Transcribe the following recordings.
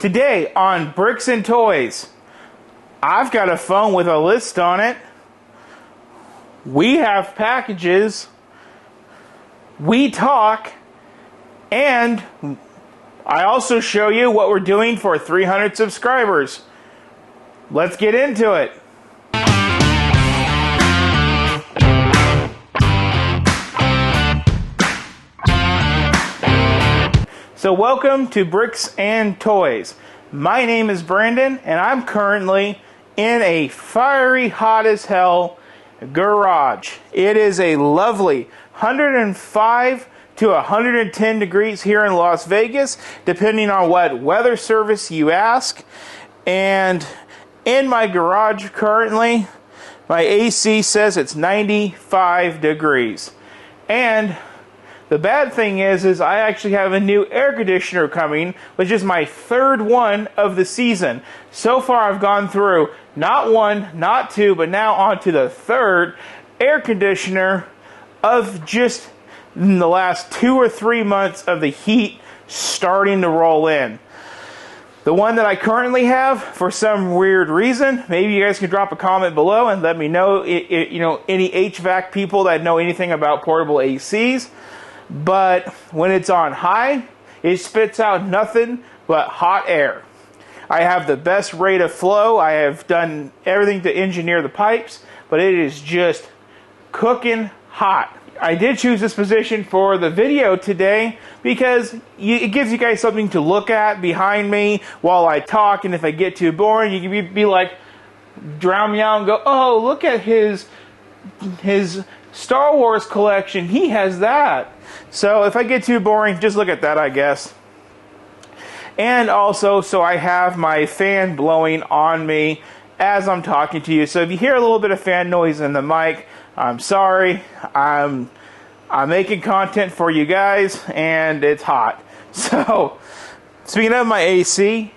Today on Bricks and Toys, I've got a phone with a list on it. We have packages. We talk. And I also show you what we're doing for 300 subscribers. Let's get into it. So welcome to Bricks and Toys. My name is Brandon and I'm currently in a fiery hot as hell garage. It is a lovely 105 to 110 degrees here in Las Vegas, depending on what weather service you ask. And in my garage currently, my AC says it's 95 degrees. And the bad thing is I actually have a new air conditioner coming, which is my third one of the season. So far I've gone through not one, not two, but now on to the third air conditioner of just in the last 2 or 3 months of the heat starting to roll in. The one that I currently have, for some weird reason, maybe you guys can drop a comment below and let me know, any HVAC people that know anything about portable ACs. But when it's on high, it spits out nothing but hot air. I have the best rate of flow. I have done everything to engineer the pipes, but it is just cooking hot. I did choose this position for the video today because it gives you guys something to look at behind me while I talk, and if I get too boring, you can be like, drown me out and go, oh, look at his Star Wars collection. He has that. So if I get too boring, just look at that, I guess. And also, so I have my fan blowing on me as I'm talking to you. So if you hear a little bit of fan noise in the mic, I'm sorry. I'm making content for you guys, and it's hot. So, speaking of my AC,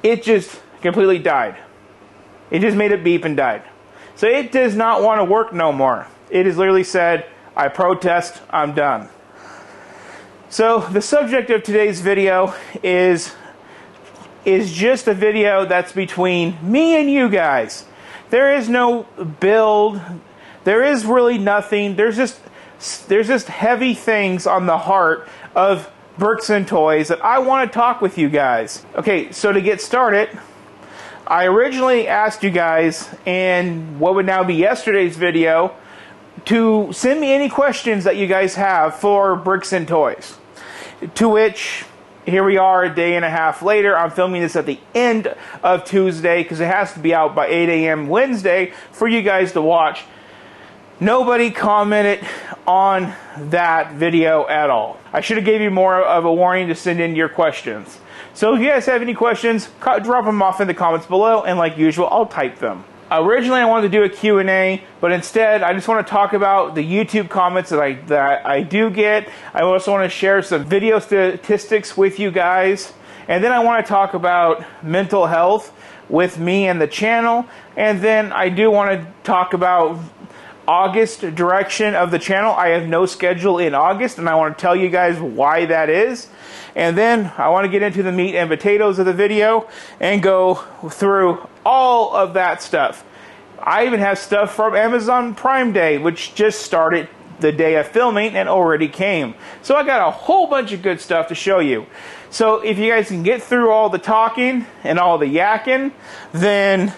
it just completely died. It just made it beep and died. So it does not want to work no more. It has literally said, I protest, I'm done. So the subject of today's video is just a video that's between me and you guys. There is no build. There is really nothing. There's just heavy things on the heart of Bricks and Toys that I want to talk with you guys. Okay, so to get started, I originally asked you guys in what would now be yesterday's video to send me any questions that you guys have for Bricks and Toys. To which, here we are a day and a half later. I'm filming this at the end of Tuesday because it has to be out by 8 a.m. Wednesday for you guys to watch. Nobody commented on that video at all. I should have gave you more of a warning to send in your questions. So if you guys have any questions, drop them off in the comments below, and like usual, I'll type them. Originally, I wanted to do a Q&A, but instead, I just want to talk about the YouTube comments that I do get. I also want to share some video statistics with you guys. And then I want to talk about mental health with me and the channel. And then I do want to talk about August direction of the channel. I have no schedule in August, and I want to tell you guys why that is. And then I want to get into the meat and potatoes of the video and go through all of that stuff. I even have stuff from Amazon Prime Day, which just started the day of filming and already came. So I got a whole bunch of good stuff to show you. So if you guys can get through all the talking and all the yakking, then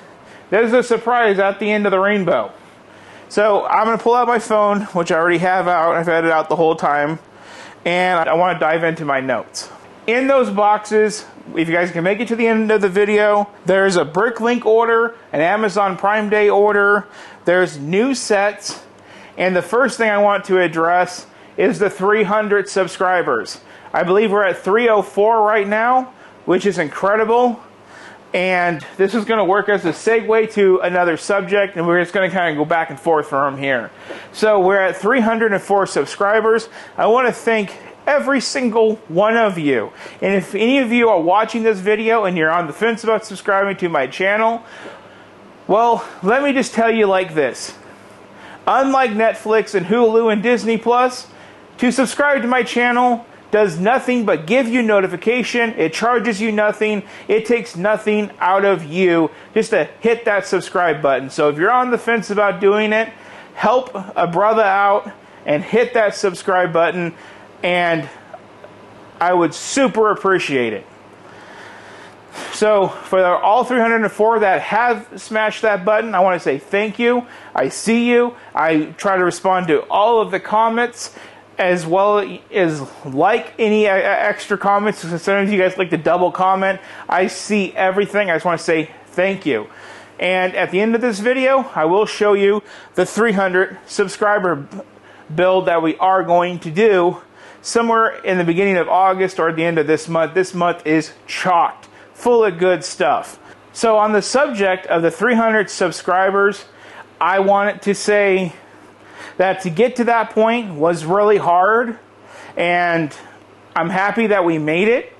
there's a surprise at the end of the rainbow. So I'm going to pull out my phone, which I already have out. I've had it out the whole time. And I want to dive into my notes. In those boxes, if you guys can make it to the end of the video, there's a Bricklink order, an Amazon Prime Day order, there's new sets, and the first thing I want to address is the 300 subscribers. I believe we're at 304 right now, which is incredible. And this is going to work as a segue to another subject, and we're just going to kind of go back and forth from here. So we're at 304 subscribers. I want to thank every single one of you. And if any of you are watching this video and you're on the fence about subscribing to my channel, well, let me just tell you like this. Unlike Netflix and Hulu and Disney Plus, to subscribe to my channel does nothing but give you notification. It charges you nothing. It takes nothing out of you just to hit that subscribe button. So if you're on the fence about doing it, help a brother out and hit that subscribe button, and I would super appreciate it. So for all 304 that have smashed that button, I want to say thank you. I see you. I try to respond to all of the comments, as well as like any extra comments. Sometimes you guys like to double comment. I see everything. I just want to say thank you. And at the end of this video, I will show you the 300 subscriber build that we are going to do somewhere in the beginning of August or at the end of this month. This month is chocked full of good stuff. So on the subject of the 300 subscribers, I wanted to say that to get to that point was really hard, and I'm happy that we made it.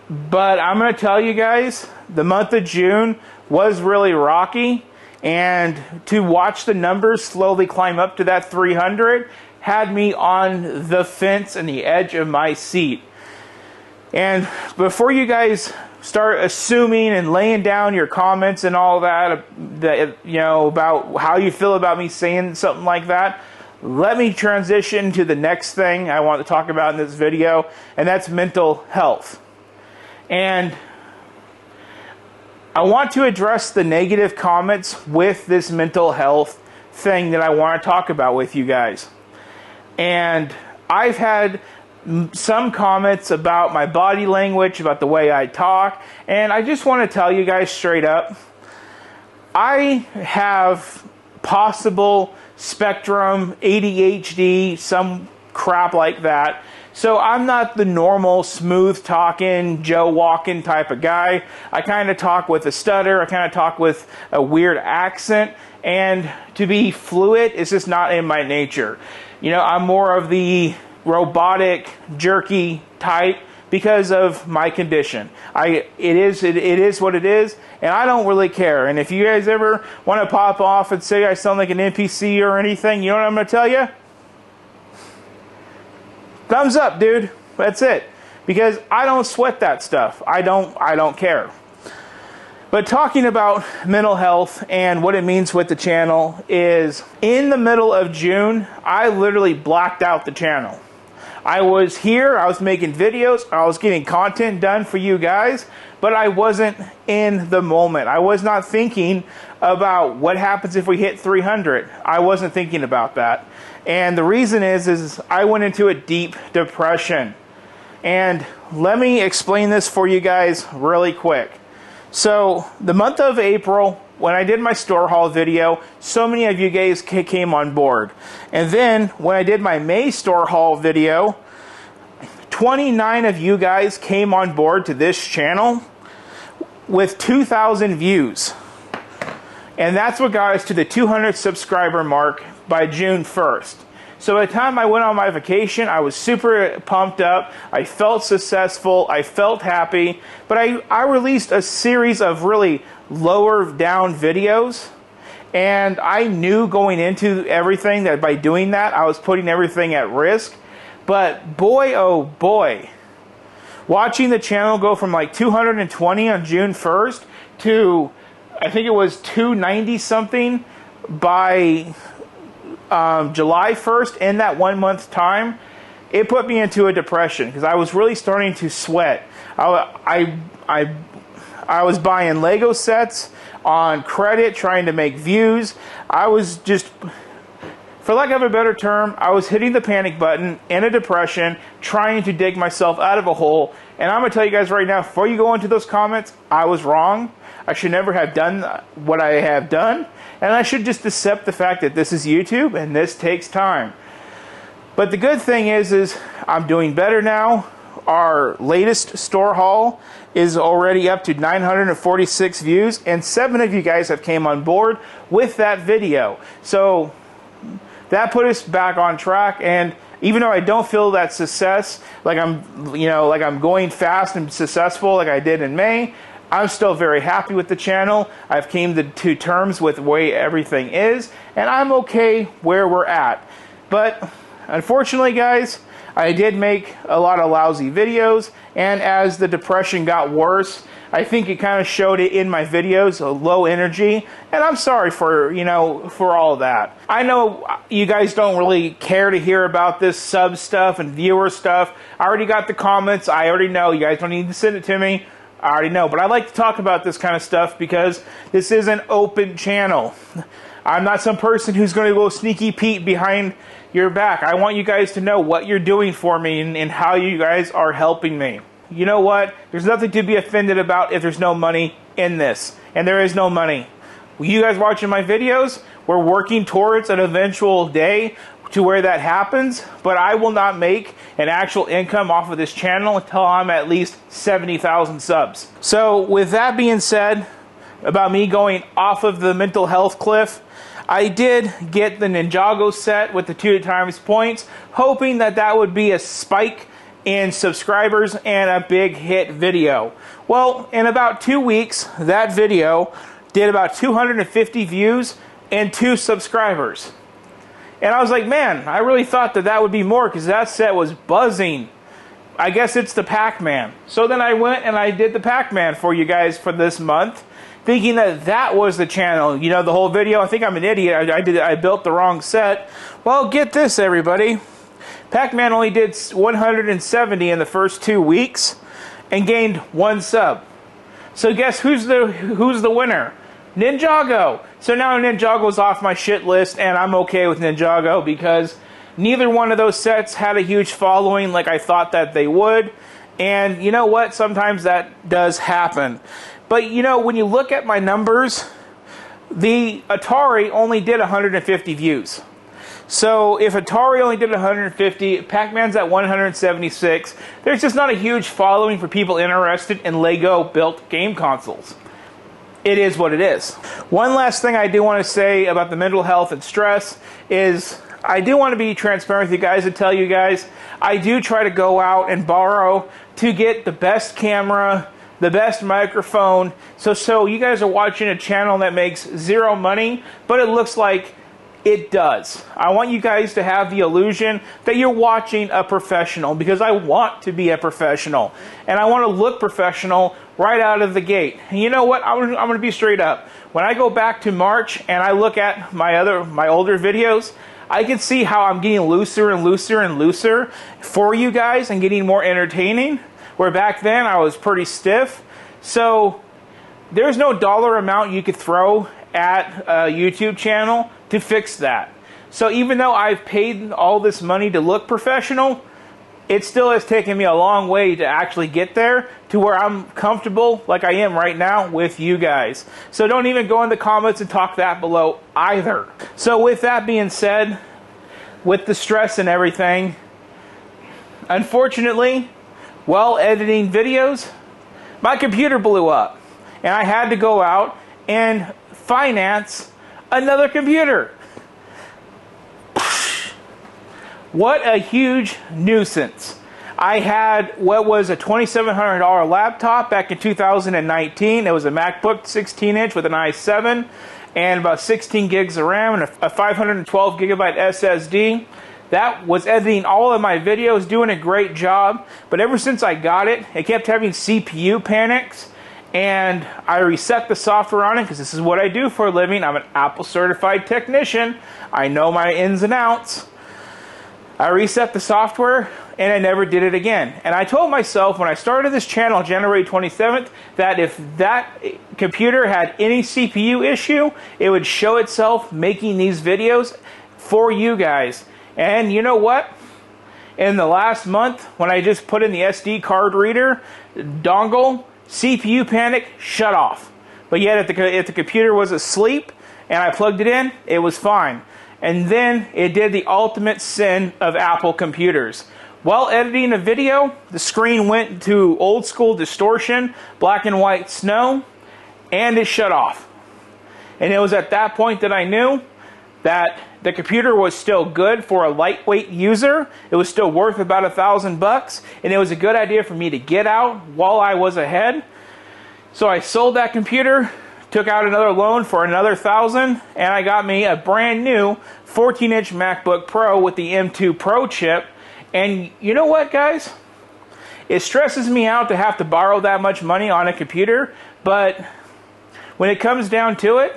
But I'm going to tell you guys, the month of June was really rocky, and to watch the numbers slowly climb up to that 300 had me on the fence and the edge of my seat. And before you guys start assuming and laying down your comments and all that, you know, about how you feel about me saying something like that, let me transition to the next thing I want to talk about in this video, and that's mental health. And I want to address the negative comments with this mental health thing that I want to talk about with you guys. And I've had some comments about my body language, about the way I talk, and I just want to tell you guys straight up, I have possible spectrum, ADHD, some crap like that. So I'm not the normal smooth talking, Joe walking type of guy. I kind of talk with a stutter. I kind of talk with a weird accent, and to be fluid is just not in my nature. You know, I'm more of the robotic, jerky type because of my condition. It is what it is, and I don't really care. And if you guys ever want to pop off and say I sound like an NPC or anything, you know what I'm going to tell you? Thumbs up, dude. That's it. Because I don't sweat that stuff. I don't care. But talking about mental health and what it means with the channel is, in the middle of June, I literally blacked out the channel. I was here, I was making videos, I was getting content done for you guys, but I wasn't in the moment. I was not thinking about what happens if we hit 300. I wasn't thinking about that. And the reason is I went into a deep depression. And let me explain this for you guys really quick. So the month of April, when I did my store haul video, so many of you guys came on board. And then when I did my May store haul video, 29 of you guys came on board to this channel with 2,000 views. And that's what got us to the 200 subscriber mark by June 1st. So by the time I went on my vacation, I was super pumped up. I felt successful. I felt happy. But I released a series of really lower down videos. And I knew going into everything that by doing that, I was putting everything at risk. But boy, oh boy, watching the channel go from like 220 on June 1st to, I think it was 290 something by July 1st, in that 1 month time, it put me into a depression because I was really starting to sweat. I was buying Lego sets on credit, trying to make views. I was just, for lack of a better term, I was hitting the panic button in a depression, trying to dig myself out of a hole. And I'm going to tell you guys right now, before you go into those comments, I was wrong. I should never have done what I have done. And I should just accept the fact that this is YouTube and this takes time. But the good thing is I'm doing better now. Our latest store haul is already up to 946 views, and 7 of you guys have came on board with that video. So that put us back on track, and even though I don't feel that success, like I'm going fast and successful like I did in May, I'm still very happy with the channel. I've came to terms with the way everything is, and I'm okay where we're at. But unfortunately, guys, I did make a lot of lousy videos, and as the depression got worse, I think it kind of showed it in my videos, low energy, and I'm sorry for, for all of that. I know you guys don't really care to hear about this sub stuff and viewer stuff. I already got the comments. I already know. You guys don't need to send it to me. I already know, but I like to talk about this kind of stuff because this is an open channel. I'm not some person who's going to go sneaky Pete behind your back. I want you guys to know what you're doing for me and how you guys are helping me. You know what? There's nothing to be offended about if there's no money in this. And there is no money. You guys watching my videos, we're working towards an eventual day to where that happens, but I will not make an actual income off of this channel until I'm at least 70,000 subs. So with that being said, about me going off of the mental health cliff, I did get the Ninjago set with the 2x points, hoping that that would be a spike in subscribers and a big hit video. Well, in about 2 weeks, that video did about 250 views and 2 subscribers. And I was like, man, I really thought that that would be more because that set was buzzing. I guess it's the Pac-Man. So then I went and I did the Pac-Man for you guys for this month, thinking that that was the channel. You know, the whole video, I think I'm an idiot. I built the wrong set. Well, get this, everybody. Pac-Man only did 170 in the first 2 weeks and gained 1 sub. So guess who's the winner? Ninjago. So now Ninjago's off my shit list, and I'm okay with Ninjago because neither one of those sets had a huge following like I thought that they would. And you know what? Sometimes that does happen. But you know, when you look at my numbers, the Atari only did 150 views. So if Atari only did 150, Pac-Man's at 176, there's just not a huge following for people interested in Lego-built game consoles. It is what it is. One last thing I do want to say about the mental health and stress is I do want to be transparent with you guys and tell you guys I do try to go out and borrow to get the best camera, the best microphone. So you guys are watching a channel that makes 0 money, but it looks like it does. I want you guys to have the illusion that you're watching a professional because I want to be a professional. And I want to look professional right out of the gate. And you know what? I'm going to be straight up. When I go back to March and I look at my older videos, I can see how I'm getting looser and looser and looser for you guys and getting more entertaining. Where back then I was pretty stiff. So there's no dollar amount you could throw at a YouTube channel to fix that. So even though I've paid all this money to look professional, it still has taken me a long way to actually get there to where I'm comfortable like I am right now with you guys. So don't even go in the comments and talk that below either. So with that being said, with the stress and everything, unfortunately, while editing videos, my computer blew up. And I had to go out and finance another computer. What a huge nuisance. I had what was a $2,700 laptop back in 2019. It was a MacBook 16-inch with an i7 and about 16 gigs of RAM and a 512 gigabyte SSD. That was editing all of my videos, doing a great job. But ever since I got it, it kept having CPU panics. And I reset the software on it because this is what I do for a living. I'm an Apple certified technician. I know my ins and outs. I reset the software and I never did it again. And I told myself when I started this channel January 27th that if that computer had any CPU issue, it would show itself making these videos for you guys. And you know what? In the last month, when I just put in the SD card reader dongle, CPU panic shut off. But yet if the computer was asleep and I plugged it in, it was fine. And then it did the ultimate sin of Apple computers. While editing a video, the screen went to old school distortion, black and white snow, and it shut off. And it was at that point that I knew that the computer was still good for a lightweight user. It was still worth about $1,000, and it was a good idea for me to get out while I was ahead. So I sold that computer, took out another loan for another $1,000, and I got me a brand new 14-inch MacBook Pro with the M2 Pro chip. And you know what, guys? It stresses me out to have to borrow that much money on a computer, but when it comes down to it,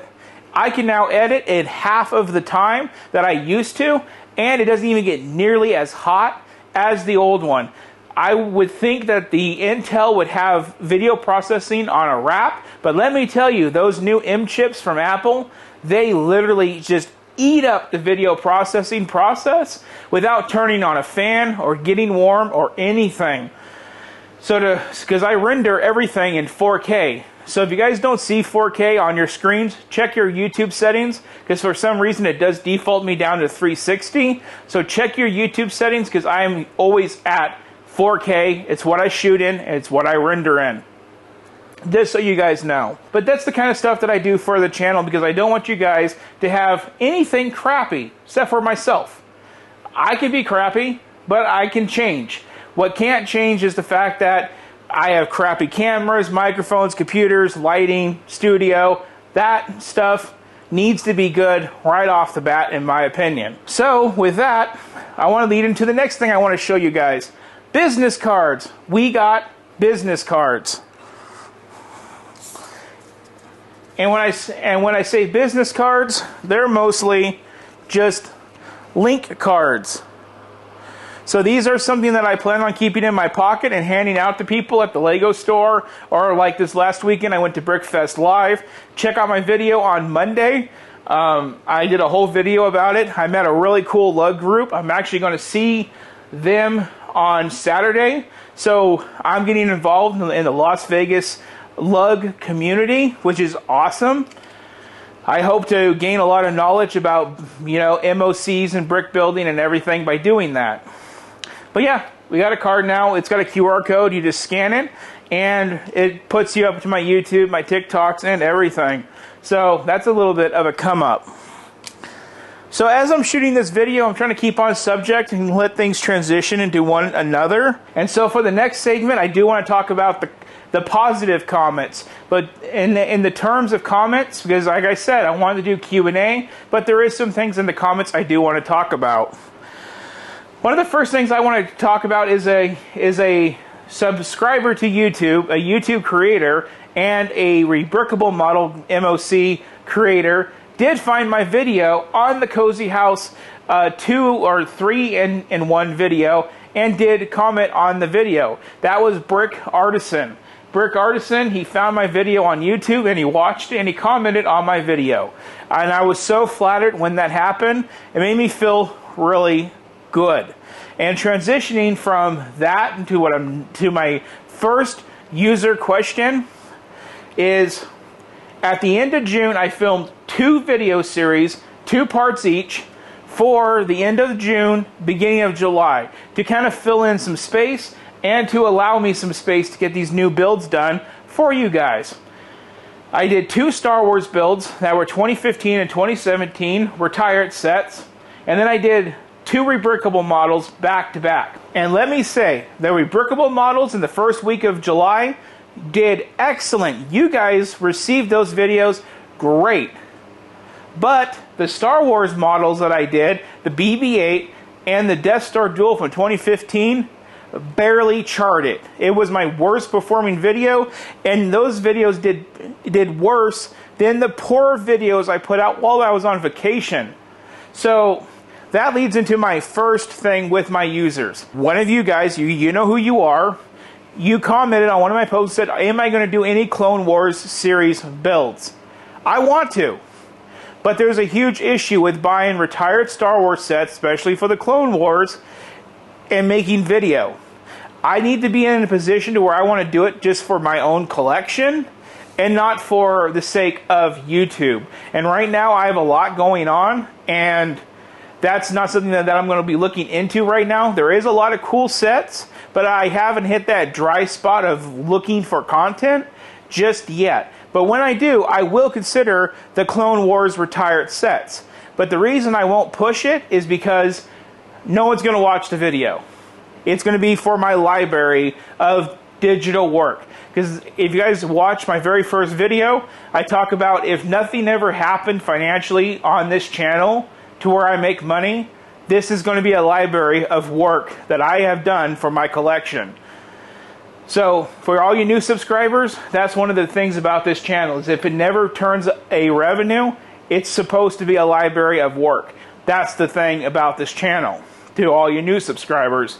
I can now edit in half of the time that I used to, and it doesn't even get nearly as hot as the old one. I would think that the Intel would have video processing on a wrap, but let me tell you, those new M chips from Apple, they literally just eat up the video processing process without turning on a fan or getting warm or anything. So because I render everything in 4K. So if you guys don't see 4K on your screens, check your YouTube settings, because for some reason it does default me down to 360. So check your YouTube settings, because I am always at 4K. It's what I shoot in, and it's what I render in. Just so you guys know. But that's the kind of stuff that I do for the channel, because I don't want you guys to have anything crappy, except for myself. I can be crappy, but I can change. What can't change is the fact that I have crappy cameras, microphones, computers, lighting, studio. That stuff needs to be good right off the bat, in my opinion. So with that, I want to lead into the next thing I want to show you guys. Business cards. We got business cards. And when I say business cards, they're mostly just link cards. So these are something that I plan on keeping in my pocket and handing out to people at the Lego store, or like this last weekend I went to Brickfest Live. Check out my video on Monday. I did a whole video about it. I met a really cool lug group. I'm actually going to see them on Saturday. So I'm getting involved in the Las Vegas lug community, which is awesome. I hope to gain a lot of knowledge about, MOCs and brick building and everything by doing that. But yeah, we got a card now. It's got a QR code. You just scan it, and it puts you up to my YouTube, my TikToks, and everything. So that's a little bit of a come up. So as I'm shooting this video, I'm trying to keep on subject and let things transition into one another. And so for the next segment, I do want to talk about the positive comments. But in the terms of comments, because like I said, I wanted to do Q&A, but there is some things in the comments I do want to talk about. One of the first things I want to talk about is a subscriber to YouTube, a YouTube creator, and a rebrickable model MOC creator did find my video on the Cozy House 2 or 3 in one video, and did comment on the video. That was Brick Artisan. Brick Artisan, he found my video on YouTube, and he watched it, and he commented on my video. And I was so flattered when that happened. It made me feel really good. And transitioning from that to my first user question is, at the end of June, I filmed 2 video series, 2 parts each, for the end of June, beginning of July, to kind of fill in some space and to allow me some space to get these new builds done for you guys. I did 2 Star Wars builds that were 2015 and 2017 retired sets, and then I did 2 rebrickable models back to back. And let me say, the rebrickable models in the first week of July did excellent. You guys received those videos great. But the Star Wars models that I did, the BB-8 and the Death Star Duel from 2015, barely charted. It was my worst performing video, and those videos did worse than the poor videos I put out while I was on vacation. So that leads into my first thing with my users. One of you guys, you know who you are, you commented on one of my posts, said, am I going to do any Clone Wars series builds? I want to. But there's a huge issue with buying retired Star Wars sets, especially for the Clone Wars, and making video. I need to be in a position to where I want to do it just for my own collection and not for the sake of YouTube. And right now I have a lot going on, and that's not something that I'm going to be looking into right now. There is a lot of cool sets, but I haven't hit that dry spot of looking for content just yet. But when I do, I will consider the Clone Wars retired sets. But the reason I won't push it is because no one's going to watch the video. It's going to be for my library of digital work. Because if you guys watch my very first video, I talk about if nothing ever happened financially on this channel to where I make money, this is going to be a library of work that I have done for my collection. So for all you new subscribers, that's one of the things about this channel, is if it never turns a revenue, it's supposed to be a library of work. That's the thing about this channel, to all you new subscribers.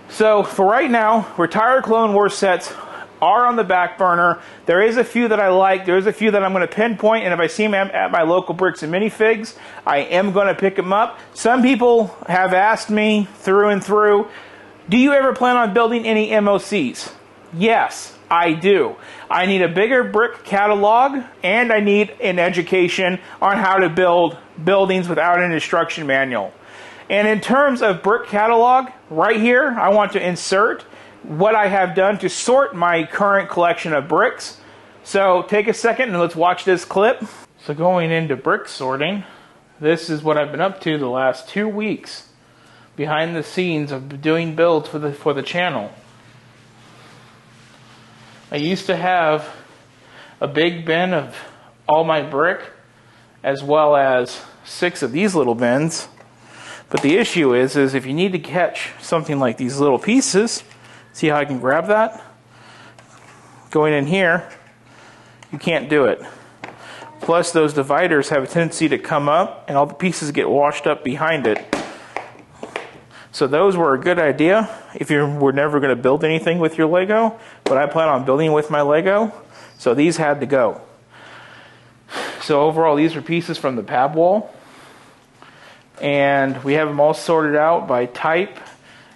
So for right now, retired Clone Wars sets are on the back burner. There is a few that I like. There's a few that I'm going to pinpoint, and if I see them at my local Bricks and Minifigs, I am going to pick them up. Some people have asked me through and through, do you ever plan on building any MOCs? Yes, I do. I need a bigger brick catalog, and I need an education on how to build buildings without an instruction manual. And in terms of brick catalog, right here, I want to insert what I have done to sort my current collection of bricks. So take a second and let's watch this clip. So going into brick sorting, this is what I've been up to the last 2 weeks behind the scenes of doing builds for the channel. I used to have a big bin of all my brick, as well as 6 of these little bins. But the issue is if you need to catch something like these little pieces, see how I can grab that? Going in here, you can't do it. Plus those dividers have a tendency to come up and all the pieces get washed up behind it. So those were a good idea if you were never going to build anything with your Lego, but I plan on building with my Lego, so these had to go. So overall, these are pieces from the pab wall, and we have them all sorted out by type.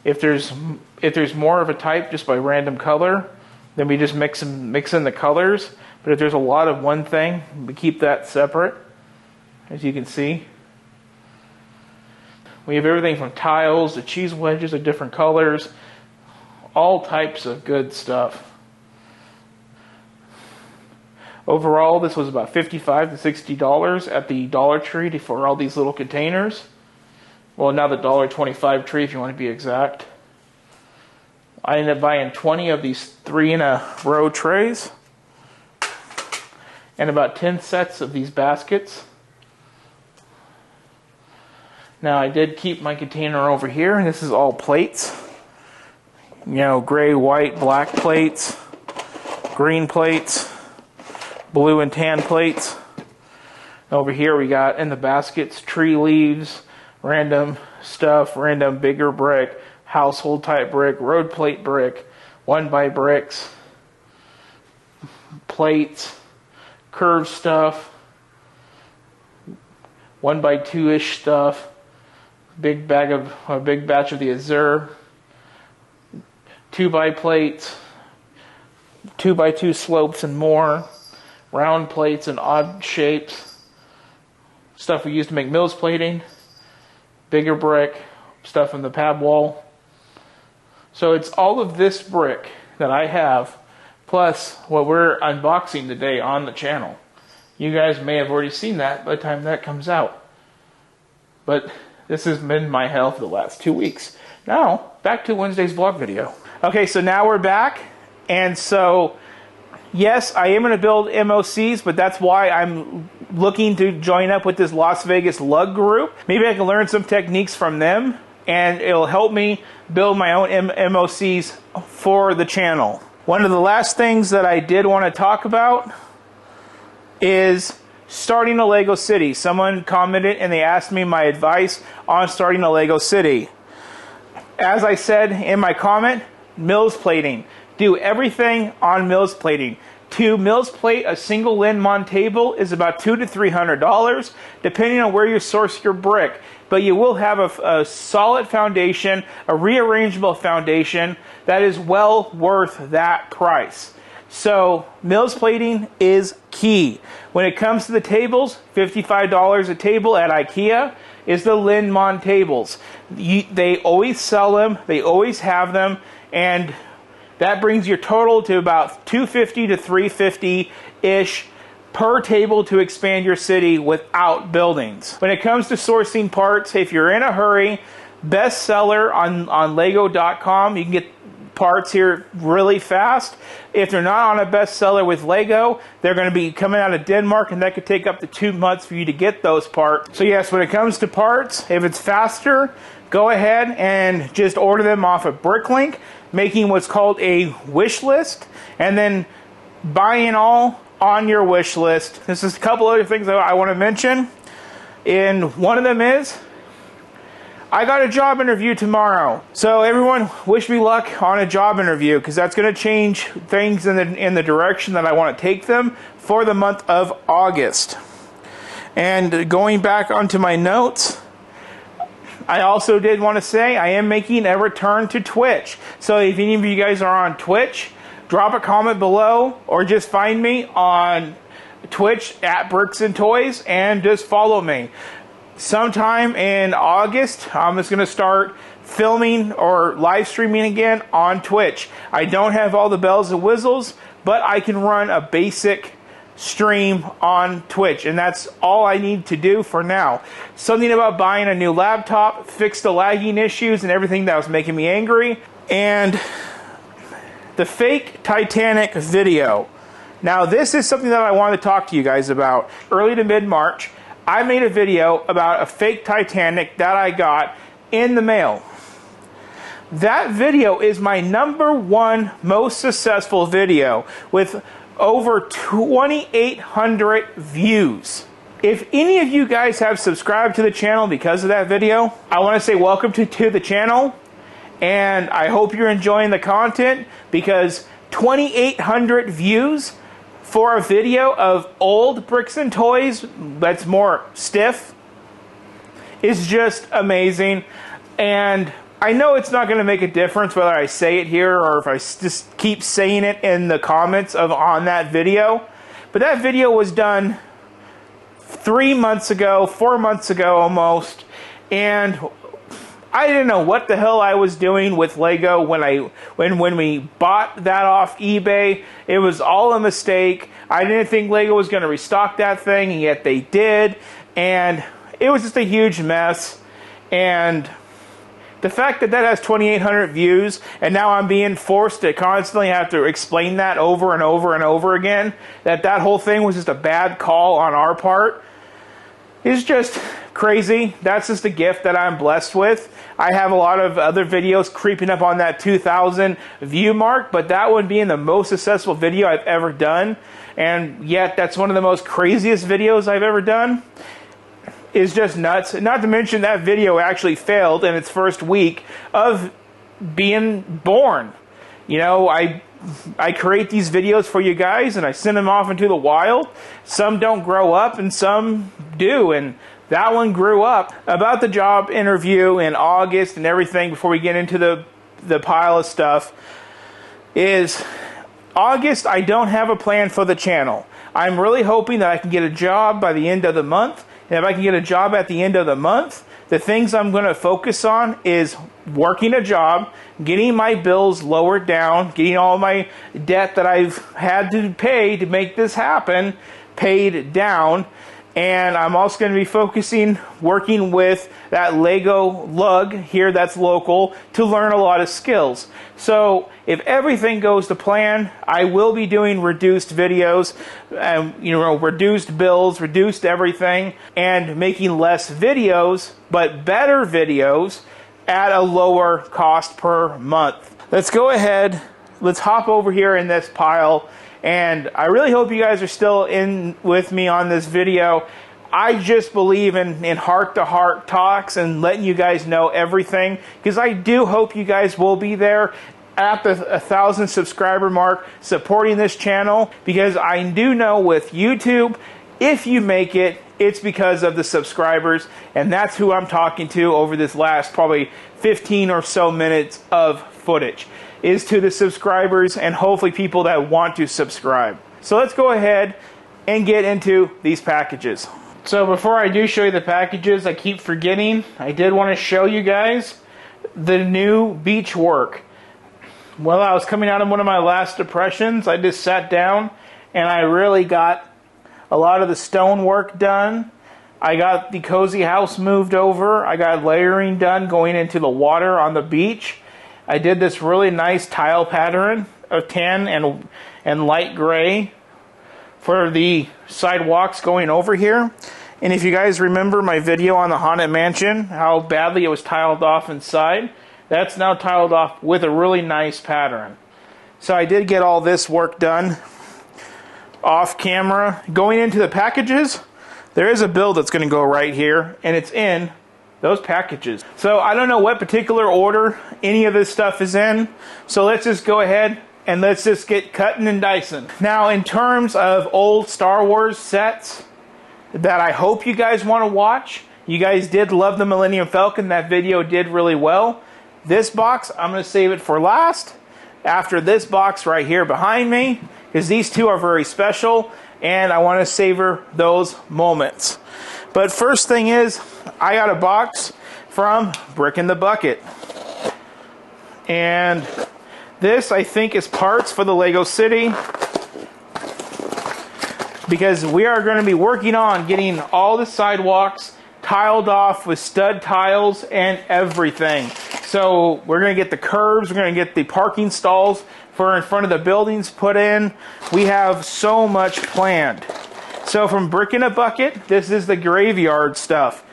If there's more of a type, just by random color, then we just mix in the colors. But if there's a lot of one thing, we keep that separate, as you can see. We have everything from tiles to cheese wedges of different colors, all types of good stuff. Overall, this was about $55 to $60 at the Dollar Tree for all these little containers. Well, now the $1.25 tree, if you want to be exact. I ended up buying 20 of these 3-in-a-row trays, and about 10 sets of these baskets. Now I did keep my container over here, and this is all plates. You know, gray, white, black plates, green plates, blue and tan plates. Over here we got in the baskets tree leaves, random stuff, random bigger brick, household type brick, road plate brick, 1x bricks, plates, curved stuff, 1x2-ish stuff, a big batch of the Azure, 2x plates, 2x2 slopes and more, round plates and odd shapes, stuff we used to make Mills plating, bigger brick, stuff in the pab wall. So it's all of this brick that I have, plus what we're unboxing today on the channel. You guys may have already seen that by the time that comes out. But this has been my hell for the last 2 weeks. Now, back to Wednesday's vlog video. Okay, so now we're back. And so, yes, I am going to build MOCs, but that's why I'm looking to join up with this Las Vegas Lug group. Maybe I can learn some techniques from them, and it'll help me build my own MOCs for the channel. One of the last things that I did want to talk about is starting a Lego city. Someone commented and they asked me my advice on starting a Lego city. As I said in my comment, Mills plating. Do everything on Mills plating. To Mills plate a single Linmon table is about $200 to $300, depending on where you source your brick. But you will have a solid foundation, a rearrangeable foundation that is well worth that price. So Mills plating is key. When it comes to the tables, $55 a table at IKEA is the Linmon tables. They always sell them, they always have them, and that brings your total to about $250 to $350-ish per table to expand your city without buildings. When it comes to sourcing parts, if you're in a hurry, best seller on Lego.com, you can get parts here really fast. If they're not on a bestseller with Lego, they're going to be coming out of Denmark, and that could take up to 2 months for you to get those parts. So yes, when it comes to parts, if it's faster, go ahead and just order them off of Bricklink, making what's called a wish list, and then buying all on your wish list. This is a couple other things that I want to mention. And one of them is, I got a job interview tomorrow. So everyone, wish me luck on a job interview, because that's going to change things in the direction that I want to take them for the month of August. And going back onto my notes, I also did want to say I am making a return to Twitch. So if any of you guys are on Twitch, drop a comment below, or just find me on Twitch at Bricks and Toys and just follow me. Sometime in August, I'm just going to start filming or live streaming again on Twitch. I don't have all the bells and whistles, but I can run a basic stream on Twitch, and that's all I need to do for now. Something about buying a new laptop, fix the lagging issues and everything that was making me angry, and the fake Titanic video. Now, this is something that I wanted to talk to you guys about. Early to mid-March, I made a video about a fake Titanic that I got in the mail. That video is my #1 most successful video with over 2,800 views. If any of you guys have subscribed to the channel because of that video, I want to say welcome to the channel, and I hope you're enjoying the content, because 2,800 views for a video of old Bricks and Toys that's more stiff is just amazing. And I know it's not going to make a difference whether I say it here or if I just keep saying it in the comments on that video. But that video was done 3 months ago, 4 months ago almost, and I didn't know what the hell I was doing with Lego when we bought that off eBay. It was all a mistake. I didn't think Lego was going to restock that thing, and yet they did. And it was just a huge mess. And the fact that that has 2,800 views, and now I'm being forced to constantly have to explain that over and over and over again, that whole thing was just a bad call on our part, is just crazy. That's just a gift that I'm blessed with. I have a lot of other videos creeping up on that 2,000 view mark, but that one being the most successful video I've ever done, and yet that's one of the most craziest videos I've ever done, is just nuts. Not to mention that video actually failed in its first week of being born. You know, I create these videos for you guys, and I send them off into the wild. Some don't grow up, and some do, and that one grew up. About the job interview in August and everything, before we get into the pile of stuff, is August, I don't have a plan for the channel. I'm really hoping that I can get a job by the end of the month. And if I can get a job at the end of the month, the things I'm going to focus on is working a job, getting my bills lowered down, getting all my debt that I've had to pay to make this happen paid down. And I'm also going to be working with that Lego Lug here that's local to learn a lot of skills. So if everything goes to plan, I will be doing reduced videos, reduced bills, reduced everything, and making less videos, but better videos at a lower cost per month. Let's go ahead. Let's hop over here in this pile. And I really hope you guys are still in with me on this video. I just believe in heart-to-heart talks and letting you guys know everything, because I do hope you guys will be there at the 1,000 subscriber mark supporting this channel, because I do know with YouTube, if you make it, it's because of the subscribers, and that's who I'm talking to over this last probably 15 or so minutes of footage, is to the subscribers and hopefully people that want to subscribe. So let's go ahead and get into these packages. So before I do show you the packages, I keep forgetting, I did want to show you guys the new beach work. While I was coming out of one of my last depressions, I just sat down and I really got a lot of the stone work done. I got the cozy house moved over. I got layering done going into the water on the beach. I did this really nice tile pattern of tan and light gray for the sidewalks going over here. And if you guys remember my video on the Haunted Mansion, how badly it was tiled off inside, that's now tiled off with a really nice pattern. So I did get all this work done off camera. Going into the packages, there is a bill that's going to go right here, and it's in those packages. So I don't know what particular order any of this stuff is in, so let's just go ahead and let's just get cutting and dicing. Now, in terms of old Star Wars sets that I hope you guys want to watch, you guys did love the Millennium Falcon. That video did really well. This box, I'm going to save it for last, after this box right here behind me, because these two are very special, and I want to savor those moments. But first thing is, I got a box from Brick in the Bucket. And this, I think, is parts for the Lego City, because we are going to be working on getting all the sidewalks tiled off with stud tiles and everything. So we're going to get the curbs, we're going to get the parking stalls for in front of the buildings put in. We have so much planned. So from Brick in a Bucket, this is the graveyard stuff.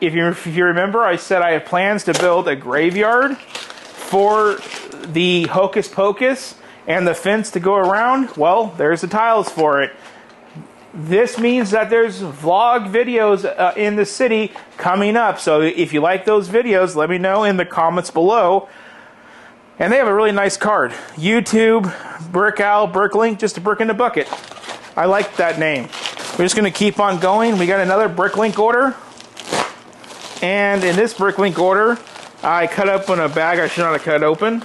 If you remember, I said I have plans to build a graveyard for the Hocus Pocus and the fence to go around. Well, there's the tiles for it. This means that there's vlog videos in the city coming up. So if you like those videos, let me know in the comments below. And they have a really nice card. YouTube, Brick Al, Bricklink, just a Brick in a Bucket. I like that name. We're just going to keep on going. We got another Bricklink order. And in this Bricklink order, I cut open a bag I should not have cut open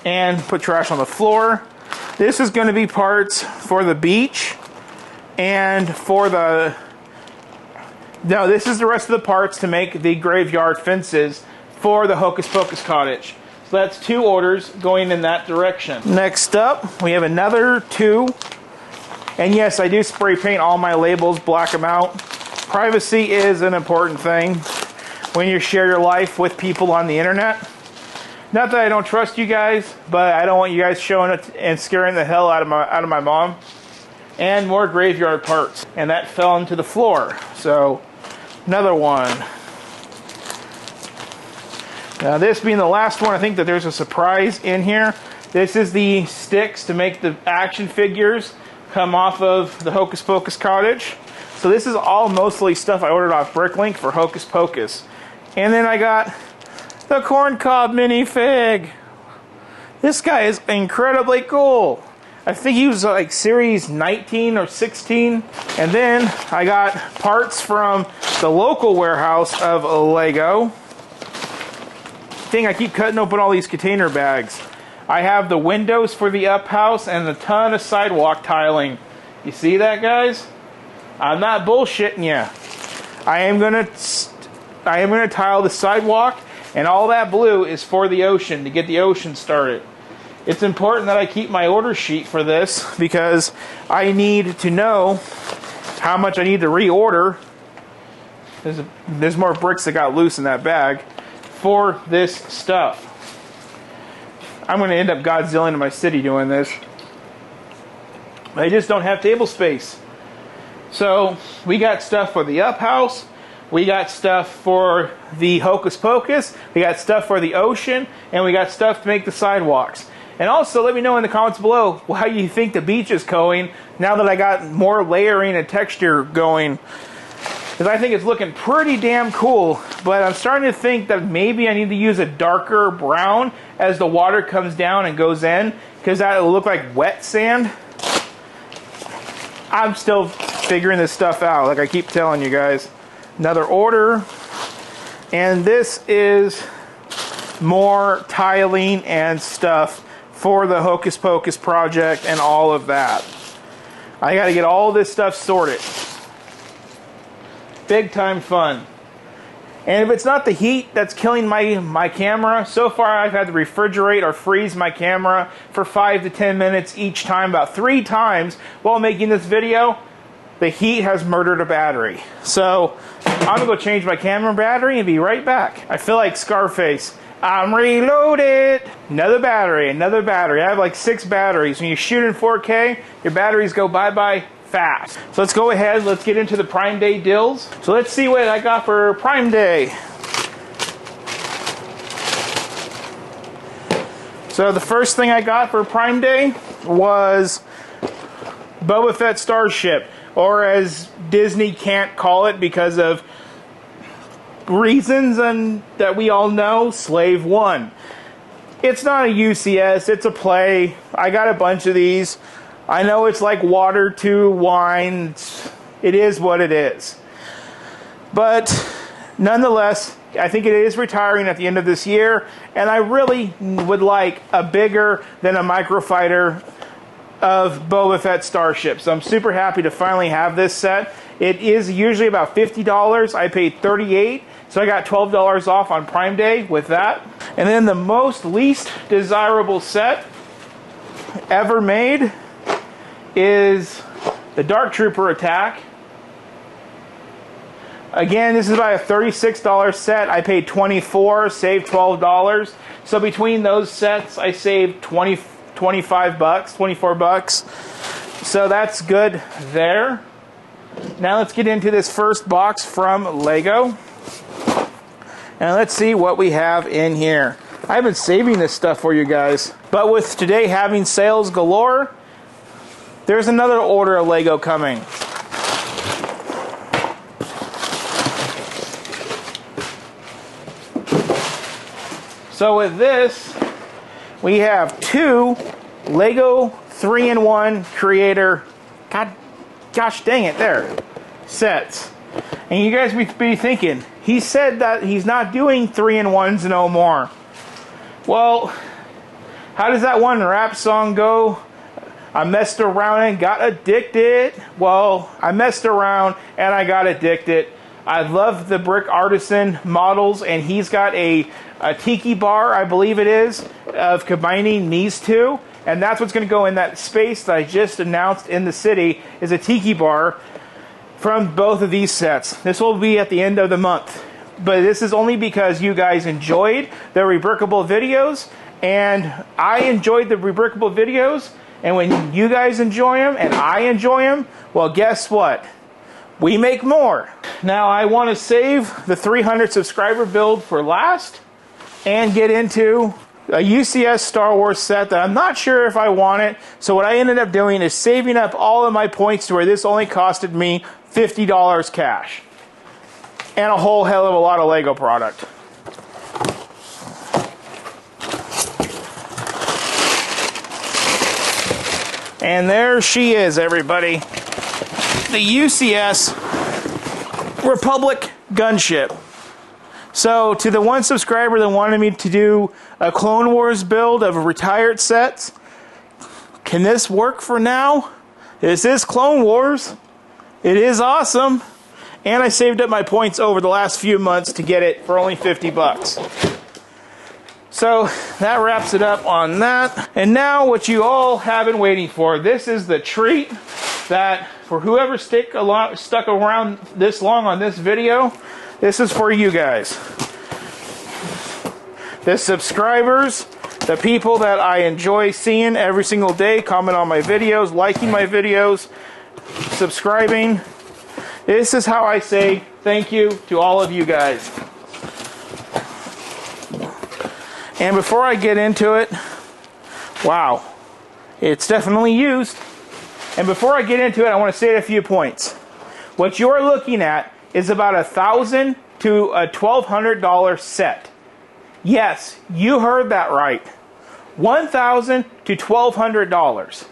and put trash on the floor. This is going to be parts for the beach and for the... No, this is the rest of the parts to make the graveyard fences for the Hocus Pocus cottage. So that's 2 orders going in that direction. Next up, we have another 2. And yes, I do spray paint all my labels, black them out. Privacy is an important thing when you share your life with people on the internet. Not that I don't trust you guys, but I don't want you guys showing it and scaring the hell out of my mom. And more graveyard parts. And that fell into the floor. So, another one. Now this being the last one, I think that there's a surprise in here. This is the sticks to make the action figures come off of the Hocus Pocus cottage. So this is all mostly stuff I ordered off Bricklink for Hocus Pocus. And then I got the Corncob minifig. This guy is incredibly cool. I think he was like series 19 or 16. And then I got parts from the local warehouse of Lego. Thing, I keep cutting open all these container bags. I have the windows for the up house and a ton of sidewalk tiling. You see that, guys? I'm not bullshitting you. I am gonna tile the sidewalk, and all that blue is for the ocean, to get the ocean started. It's important that I keep my order sheet for this because I need to know how much I need to reorder. There's more bricks that got loose in that bag for this stuff. I'm going to end up Godzilla in my city doing this. I just don't have table space. So we got stuff for the up house. We got stuff for the Hocus Pocus. We got stuff for the ocean. And we got stuff to make the sidewalks. And also let me know in the comments below how you think the beach is going now that I got more layering and texture going. Because I think it's looking pretty damn cool. But I'm starting to think that maybe I need to use a darker brown as the water comes down and goes in. Because that will look like wet sand. I'm still figuring this stuff out, like I keep telling you guys. Another order. And this is more tiling and stuff for the Hocus Pocus project and all of that. I got to get all this stuff sorted. Big time fun. And if it's not the heat that's killing my camera, so far I've had to refrigerate or freeze my camera for 5 to 10 minutes each time, about 3 times while making this video. The heat has murdered a battery. So I'm gonna go change my camera battery and be right back. I feel like Scarface. I'm reloaded. Another battery, another battery. I have like 6 batteries. When you shoot in 4K, your batteries go bye-bye fast. So let's go ahead, let's get into the Prime Day deals. So let's see what I got for Prime Day. So the first thing I got for Prime Day was Boba Fett Starship, or as Disney can't call it because of reasons and that we all know, Slave One. It's not a UCS, it's a play. I got a bunch of these. I know it's like water to wine. It is what it is. But nonetheless, I think it is retiring at the end of this year, and I really would like a bigger than a microfighter of Boba Fett Starship. So I'm super happy to finally have this set. It is usually about $50. I paid $38, so I got $12 off on Prime Day with that. And then the most least desirable set ever made is the Dark Trooper Attack. Again, this is about a $36 set. I paid $24, saved $12. So between those sets, I saved $25, $24. So that's good there. Now let's get into this first box from Lego. And let's see what we have in here. I've been saving this stuff for you guys. But with today having sales galore, there's another order of Lego coming. So with this, we have 2 Lego 3-in-1 Creator, gosh dang it, there, sets. And you guys be thinking, he said that he's not doing 3-in-1s no more. Well, how does that one rap song go? I messed around and got addicted. Well, I messed around and I got addicted. I love the Brick Artisan models, and he's got a tiki bar, I believe it is, of combining these two. And that's what's going to go in that space that I just announced in the city, is a tiki bar from both of these sets. This will be at the end of the month. But this is only because you guys enjoyed the Rebrickable videos, and I enjoyed the Rebrickable videos. And when you guys enjoy them and I enjoy them, well, guess what? We make more. Now I want to save the 300 subscriber build for last and get into a UCS Star Wars set that I'm not sure if I want it. So what I ended up doing is saving up all of my points to where this only costed me $50 cash. And a whole hell of a lot of Lego product. And there she is, everybody. The UCS Republic gunship. So to the one subscriber that wanted me to do a Clone Wars build of retired sets, can this work for now? This is Clone Wars. It is awesome. And I saved up my points over the last few months to get it for only $50. So that wraps it up on that. And now what you all have been waiting for. This is the treat that for whoever stuck around this long on this video, this is for you guys. The subscribers, the people that I enjoy seeing every single day, comment on my videos, liking my videos, subscribing. This is how I say thank you to all of you guys. And before I get into it, wow, it's definitely used. And before I get into it, I want to say a few points. What you're looking at is about $1,000 to a $1,200 set. Yes, you heard that right. $1,000 to $1,200.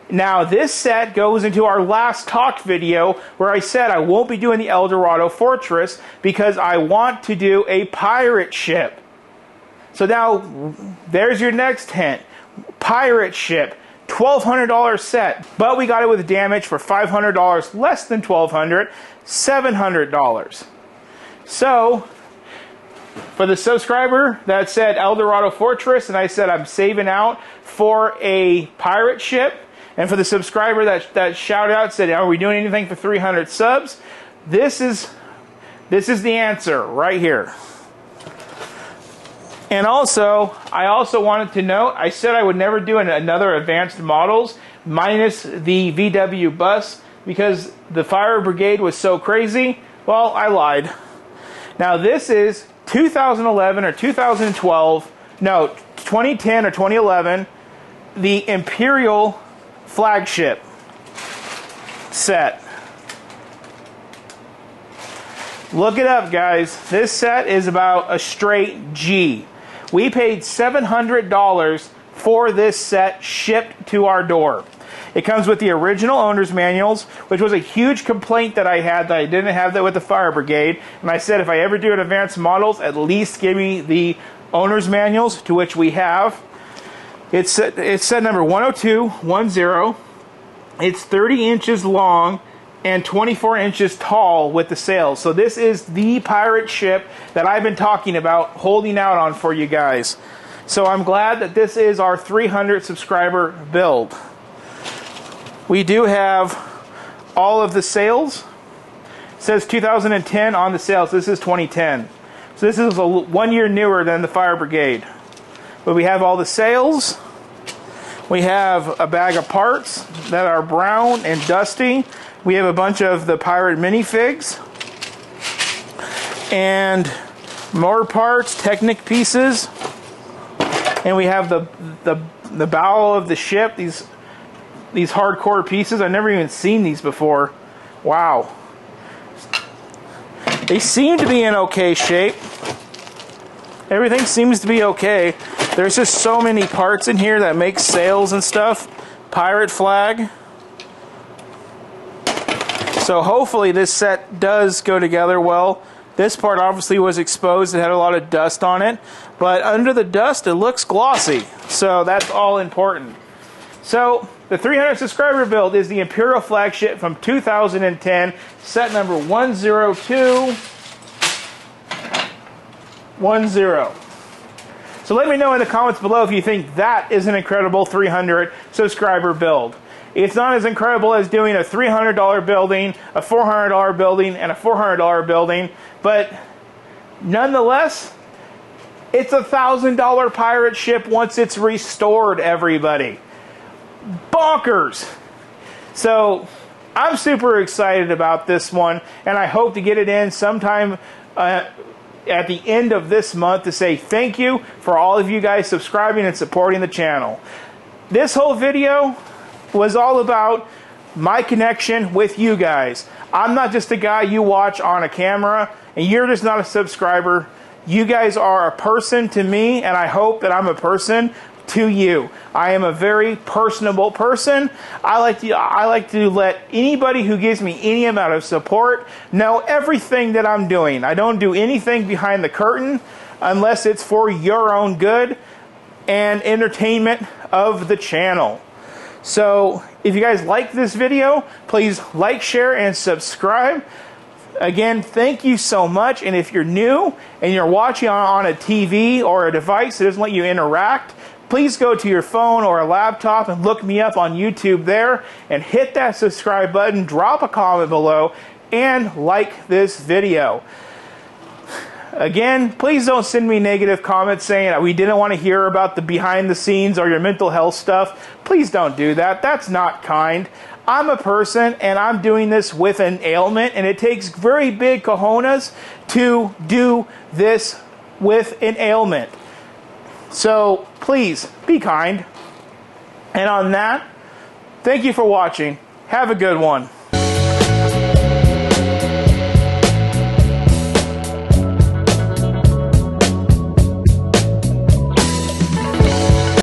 Now, this set goes into our last talk video where I said I won't be doing the El Dorado Fortress because I want to do a pirate ship. So now, there's your next hint. Pirate ship, $1,200 set. But we got it with damage for $500 less than $1,200, $700. So, for the subscriber that said El Dorado Fortress, and I said I'm saving out for a pirate ship, and for the subscriber that shouted out, said, are we doing anything for 300 subs? This is the answer right here. And also, I also wanted to note, I said I would never do another advanced models minus the VW bus because the fire brigade was so crazy. Well, I lied. Now this is 2011 or 2012, no, 2010 or 2011, the Imperial flagship set. Look it up, guys. This set is about a straight G. We paid $700 for this set shipped to our door. It comes with the original owner's manuals, which was a huge complaint that I had that I didn't have that with the fire brigade. And I said if I ever do an advanced models, at least give me the owner's manuals, to which we have. It's set number 10210. It's 30 inches long and 24 inches tall with the sails. So this is the pirate ship that I've been talking about, holding out on for you guys. So I'm glad that this is our 300 subscriber build. We do have all of the sails. It says 2010 on the sails. This is 2010. So this is 1 year newer than the fire brigade. But we have all the sails. We have a bag of parts that are brown and dusty. We have a bunch of the pirate minifigs and more parts, Technic pieces, and we have the bow of the ship. These hardcore pieces. I've never even seen these before. Wow, they seem to be in okay shape. Everything seems to be okay. There's just so many parts in here that make sails and stuff. Pirate flag. So hopefully this set does go together well. This part obviously was exposed. It had a lot of dust on it. But under the dust, it looks glossy. So that's all important. So the 300 subscriber build is the Imperial flagship from 2010. Set number 10210. So let me know in the comments below if you think that is an incredible 300 subscriber build. It's not as incredible as doing a $300 building, a $400 building, and a $400 building, but nonetheless, it's a $1,000 pirate ship once it's restored, everybody. Bonkers! So, I'm super excited about this one, and I hope to get it in sometime at the end of this month to say thank you for all of you guys subscribing and supporting the channel. This whole video was all about my connection with you guys. I'm not just a guy you watch on a camera, and you're just not a subscriber. You guys are a person to me, and I hope that I'm a person to you. I am a very personable person. I like to let anybody who gives me any amount of support know everything that I'm doing. I don't do anything behind the curtain unless it's for your own good and entertainment of the channel. So if you guys like this video, please like, share, and subscribe. Again, thank you so much. And if you're new and you're watching on a TV or a device that doesn't let you interact, please go to your phone or a laptop and look me up on YouTube there and hit that subscribe button, drop a comment below, and like this video. Again, please don't send me negative comments saying we didn't want to hear about the behind the scenes or your mental health stuff. Please don't do that. That's not kind. I'm a person and I'm doing this with an ailment, and it takes very big cojones to do this with an ailment. So please be kind. And on that, thank you for watching. Have a good one.